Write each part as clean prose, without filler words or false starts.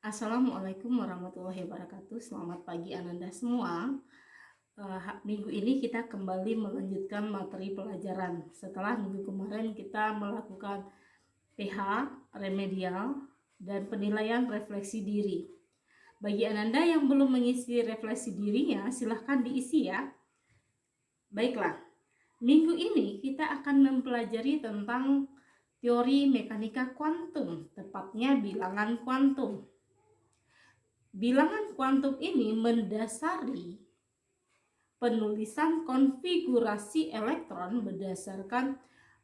Assalamualaikum warahmatullahi wabarakatuh. Selamat pagi Ananda semua. Minggu ini kita kembali melanjutkan materi pelajaran. Setelah minggu kemarin kita melakukan PH, remedial, dan penilaian refleksi diri. Bagi Ananda yang belum mengisi refleksi dirinya, silahkan diisi ya. Baiklah, minggu ini kita akan mempelajari tentang teori mekanika kuantum, tepatnya bilangan kuantum. Bilangan kuantum ini mendasari penulisan konfigurasi elektron berdasarkan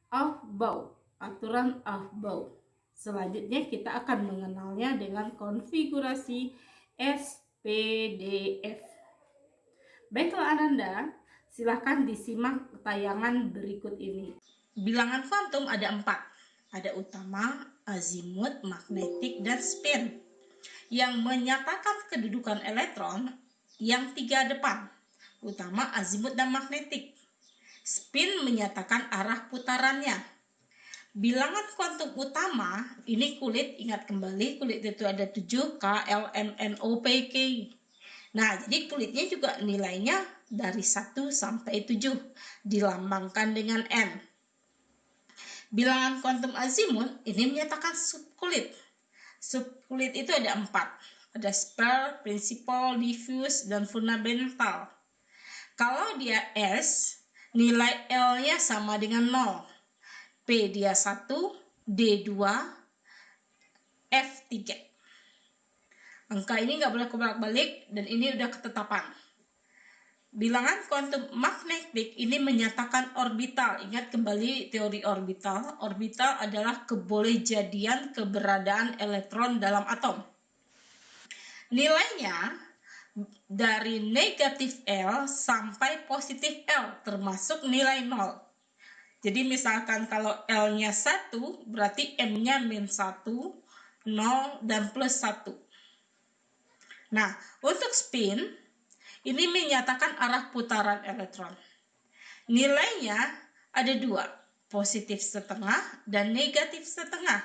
Aufbau, aturan Aufbau. Selanjutnya kita akan mengenalnya dengan konfigurasi SPDF. Baiklah Ananda, silakan disimak tayangan berikut ini. Bilangan kuantum ada 4. Ada utama, azimut, magnetik, dan spin, yang menyatakan kedudukan elektron yang 3 depan, utama, azimut, dan magnetik. Spin menyatakan arah putarannya. Bilangan kuantum utama ini kulit, ingat kembali kulit itu ada 7 K, L, M, N, O, P, Q. Nah, jadi kulitnya juga nilainya dari 1 sampai 7 dilambangkan dengan N. Bilangan kuantum azimut ini menyatakan subkulit. Subkulit itu ada 4. Ada spare, principal, diffuse, dan fundamental. Kalau dia S, nilai L-nya sama dengan 0. P dia 1, D 2, F 3. Angka ini nggak boleh kebolak-balik dan ini udah ketetapan. Bilangan kuantum magnetik ini menyatakan orbital. Ingat kembali teori orbital. Orbital adalah kebolehjadian keberadaan elektron dalam atom. Nilainya dari negatif L sampai positif L, termasuk nilai 0. Jadi misalkan kalau L-nya 1, berarti M-nya min 1, 0, dan plus 1. Nah, untuk spin, ini menyatakan arah putaran elektron. Nilainya ada 2, positif setengah dan negatif setengah.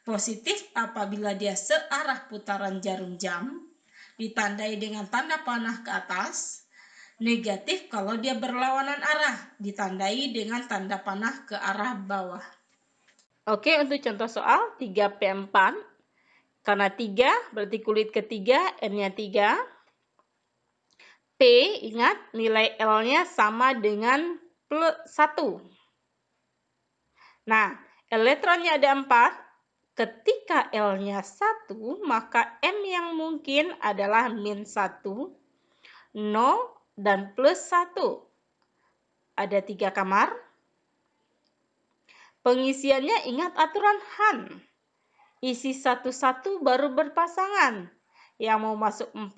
Positif apabila dia searah putaran jarum jam, ditandai dengan tanda panah ke atas. Negatif kalau dia berlawanan arah, ditandai dengan tanda panah ke arah bawah. Oke, untuk contoh soal 3P4. Karena 3 berarti kulit ketiga, N-nya 3. P, ingat nilai L-nya sama dengan plus 1. Nah, elektronnya ada 4. Ketika L-nya 1, maka M yang mungkin adalah min 1, 0, dan plus 1. Ada 3 kamar. Pengisiannya ingat aturan Han. Isi satu-satu baru berpasangan. Yang mau masuk 4,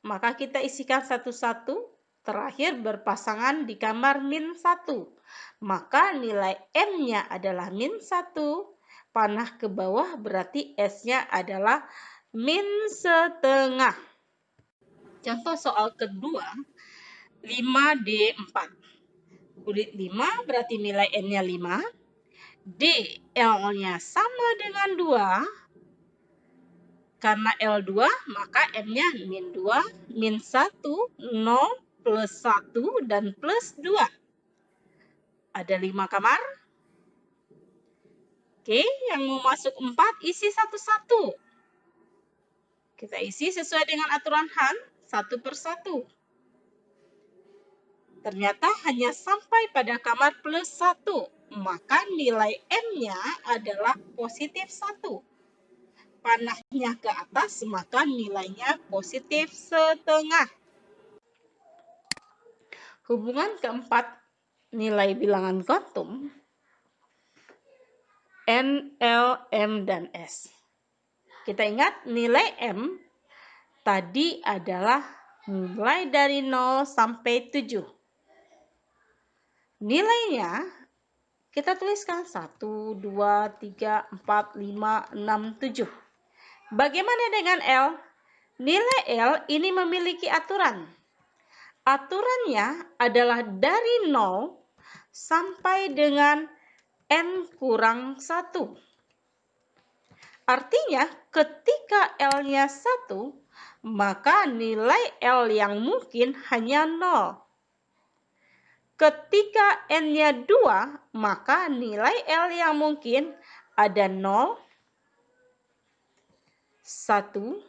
maka kita isikan satu-satu. Terakhir berpasangan di kamar min 1. Maka nilai M-nya adalah min 1. Panah ke bawah berarti S-nya adalah min setengah. Contoh soal kedua, 5D4. Kulit 5 berarti nilai N-nya 5. D, L-nya sama dengan 2. Karena L2, maka M-nya min 2, min 1, 0, plus 1, dan plus 2. Ada 5 kamar. Oke, yang mau masuk 4, isi satu-satu. Kita isi sesuai dengan aturan Han, satu per satu. Ternyata hanya sampai pada kamar plus 1. Maka nilai M-nya adalah positif 1. Panahnya ke atas, maka nilainya positif setengah. Hubungan keempat nilai bilangan kuantum N, L, M, dan S. Kita ingat nilai M tadi adalah nilai dari 0 sampai 7. Nilainya kita tuliskan 1, 2, 3, 4, 5, 6, 7. Bagaimana dengan L? Nilai L ini memiliki aturan. Aturannya adalah dari 0 sampai dengan N kurang 1. Artinya ketika L-nya 1, maka nilai L yang mungkin hanya 0. Ketika N-nya 2, maka nilai L yang mungkin ada 0, 1.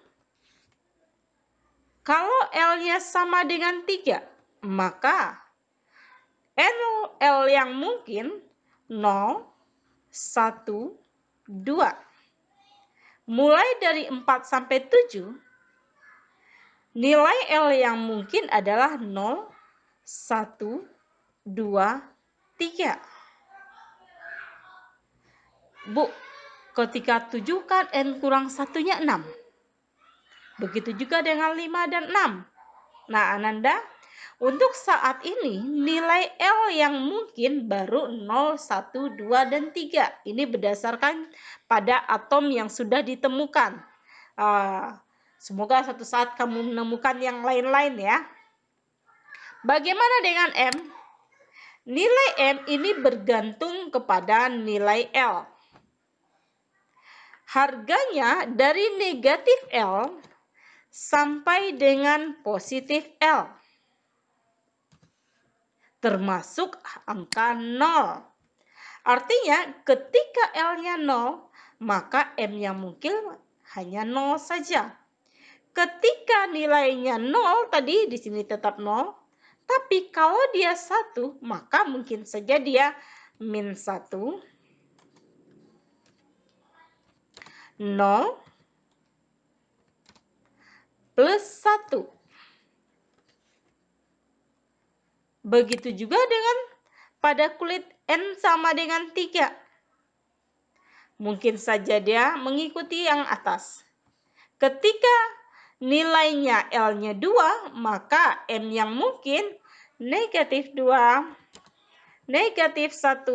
Kalau L-nya sama dengan 3, maka L yang mungkin 0, 1, 2. Mulai dari 4 sampai 7, nilai L yang mungkin adalah 0, 1, 2, 3. Bu, ketika 7 kan N kurang 1-nya 6. Begitu juga dengan 5 dan 6. Nah, Ananda, untuk saat ini nilai L yang mungkin baru 0, 1, 2, dan 3. Ini berdasarkan pada atom yang sudah ditemukan. Semoga suatu saat kamu menemukan yang lain-lain ya. Bagaimana dengan M? Nilai M ini bergantung kepada nilai L. Harganya dari negatif L sampai dengan positif L, termasuk angka 0. Artinya ketika L-nya 0, maka M yang mungkin hanya 0 saja. Ketika nilainya 0 tadi di sini tetap 0, tapi kalau dia 1, maka mungkin saja dia min 1, 0, plus 1. Begitu juga dengan pada kulit N sama dengan 3. Mungkin saja dia mengikuti yang atas. Ketika nilainya L-nya 2, maka M yang mungkin negatif 2, negatif 1,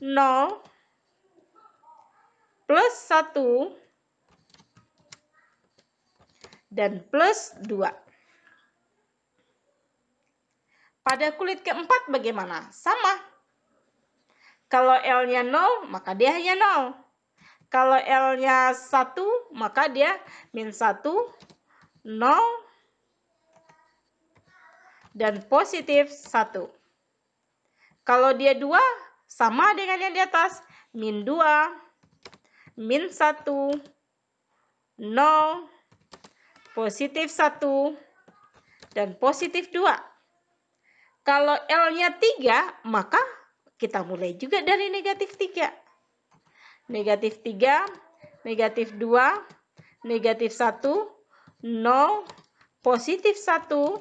0, plus 1, dan plus 2. Pada kulit keempat bagaimana? Sama. Kalau L-nya 0, maka dia hanya 0. Kalau L-nya 1, maka dia min 1, 0, dan positif 1. Kalau dia 2, sama dengan yang di atas. Min 2, min 1, 0, positif 1, dan positif 2. Kalau L-nya 3, maka kita mulai juga dari negatif 3. Negatif 3, negatif 2, negatif 1, 0, positif 1,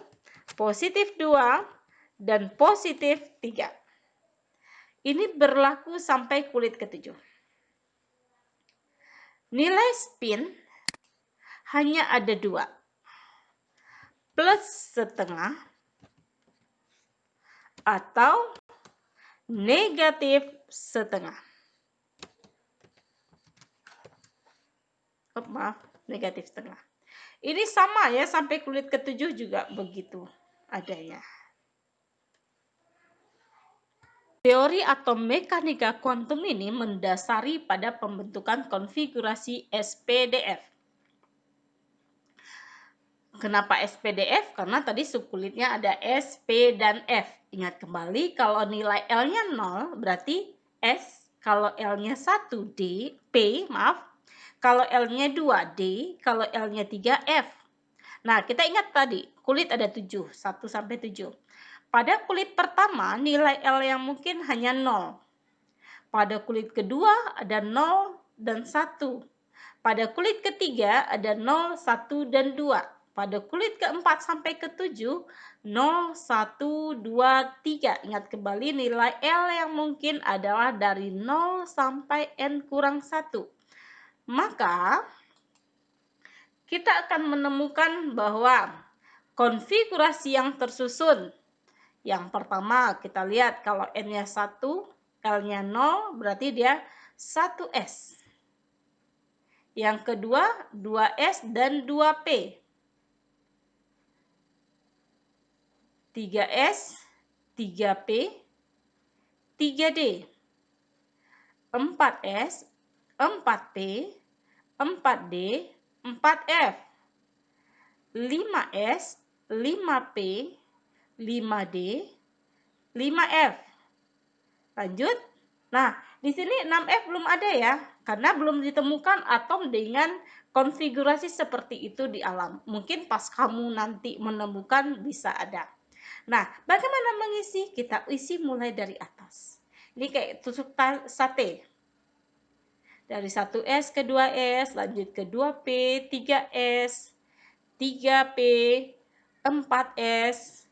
positif 2, dan positif 3. Ini berlaku sampai kulit ke-7. Nilai spin hanya ada 2. Plus setengah atau negatif setengah. Maaf, negatif setengah. Ini sama ya, sampai kulit ke-7 juga begitu adanya. Teori atau mekanika kuantum ini mendasari pada pembentukan konfigurasi SPDF. Kenapa SPDF? Karena tadi subkulitnya ada S, P, dan F. Ingat kembali, kalau nilai L-nya 0 berarti S, kalau L-nya 1 D, P, maaf. Kalau L-nya 2 D, kalau L-nya 3 F. Nah, kita ingat tadi, kulit ada 7, 1 sampai 7. Pada kulit pertama, nilai L yang mungkin hanya 0. Pada kulit kedua ada 0 dan 1. Pada kulit ketiga ada 0, 1, dan 2. Pada kulit keempat sampai ke-7, 0, 1, 2, 3. Ingat kembali nilai L yang mungkin adalah dari 0 sampai N kurang 1. Maka, kita akan menemukan bahwa konfigurasi yang tersusun. Yang pertama, kita lihat kalau N-nya 1, L-nya 0, berarti dia 1S. Yang kedua, 2S dan 2P. 3S, 3P, 3D. 4S, 4P, 4D, 4F, 5S, 5P, 5D, 5F. Lanjut. Nah, di sini 6F belum ada ya, karena belum ditemukan atom dengan konfigurasi seperti itu di alam. Mungkin pas kamu nanti menemukan bisa ada. Nah, bagaimana mengisi? Kita isi mulai dari atas. Ini kayak tusuk sate. Dari 1S ke 2S, lanjut ke 2P, 3S, 3P, 4S,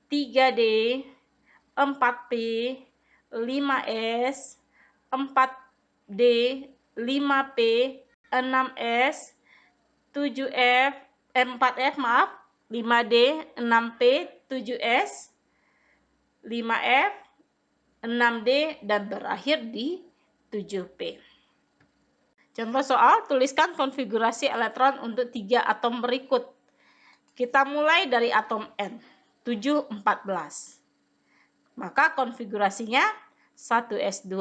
3D, 4P, 5S, 4D, 5P, 6S, 7F, 4F maaf, 5D, 6P, 7S, 5F, 6D, dan berakhir di 7P. Contoh soal, tuliskan konfigurasi elektron untuk 3 atom berikut. Kita mulai dari atom N, 7, 14. Maka konfigurasinya 1S2,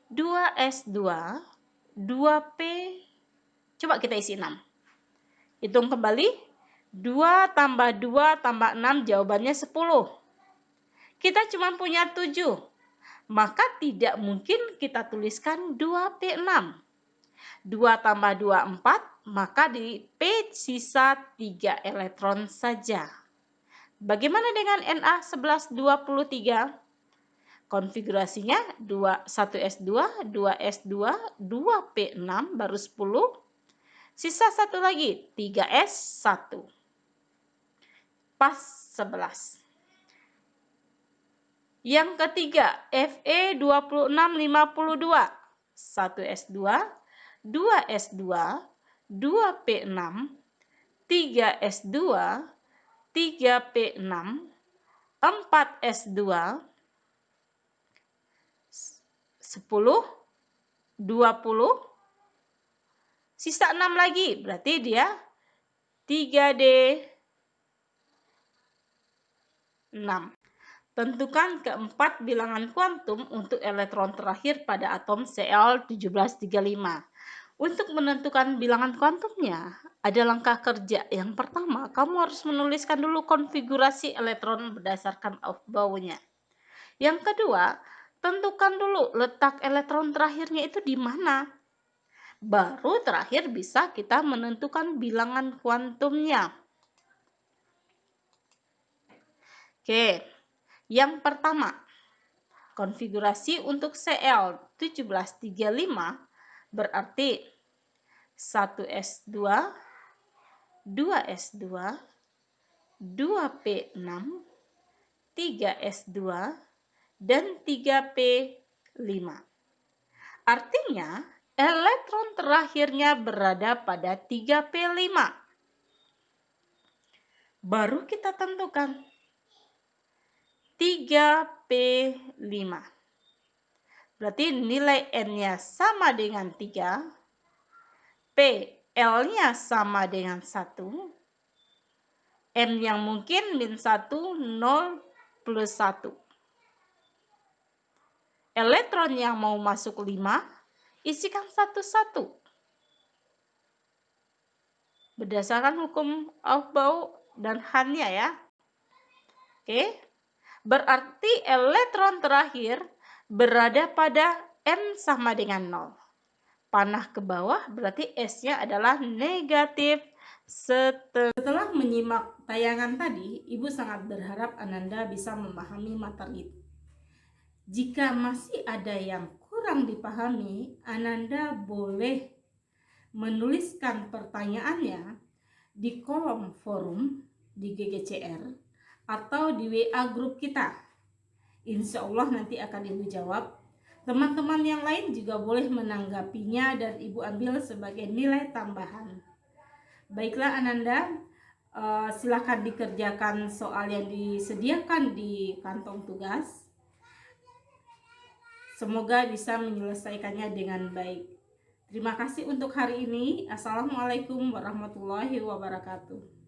2S2, 2P, coba kita isi 6. Hitung kembali, 2 tambah 2 tambah 6 jawabannya 10. Kita cuma punya 7, maka tidak mungkin kita tuliskan 2P6. 2 tambah 2, 4, maka di P sisa 3 elektron saja. Bagaimana dengan Na1123? Konfigurasinya 1S2, 2S2, 2P6 baru 10. Sisa satu lagi, 3S1. Pas 11. Yang ketiga, Fe2652. 1S2, 2S2, 2P6, 3S2, 3P6, 4S2, 10, 20, sisa 6 lagi, berarti dia 3D 6. Tentukan keempat bilangan kuantum untuk elektron terakhir pada atom Cl1735. Untuk menentukan bilangan kuantumnya, ada langkah kerja. Yang pertama, kamu harus menuliskan dulu konfigurasi elektron berdasarkan Aufbau-nya. Yang kedua, tentukan dulu letak elektron terakhirnya itu di mana. Baru terakhir bisa kita menentukan bilangan kuantumnya. Oke, yang pertama, konfigurasi untuk Cl1735 berarti 1S2, 2S2, 2P6, 3S2, dan 3P5. Artinya, elektron terakhirnya berada pada 3P5. Baru kita tentukan 3P5. Berarti nilai N-nya sama dengan 3, P, L-nya sama dengan 1, M yang mungkin min 1, 0, plus 1. Elektron yang mau masuk 5, isikan satu-satu. Berdasarkan hukum Aufbau dan Hanya ya. Oke. Berarti elektron terakhir berada pada N sama dengan 0. Panah ke bawah berarti S-nya adalah negatif setengah. Setelah menyimak tayangan tadi, Ibu sangat berharap Ananda bisa memahami materi. Jika masih ada yang kurang dipahami, Ananda boleh menuliskan pertanyaannya di kolom forum di GGCR atau di WA grup kita. Insya Allah nanti akan Ibu jawab. Teman-teman yang lain juga boleh menanggapinya dan Ibu ambil sebagai nilai tambahan. Baiklah Ananda, silakan dikerjakan soal yang disediakan di kantong tugas. Semoga bisa menyelesaikannya dengan baik. Terima kasih untuk hari ini. Assalamualaikum warahmatullahi wabarakatuh.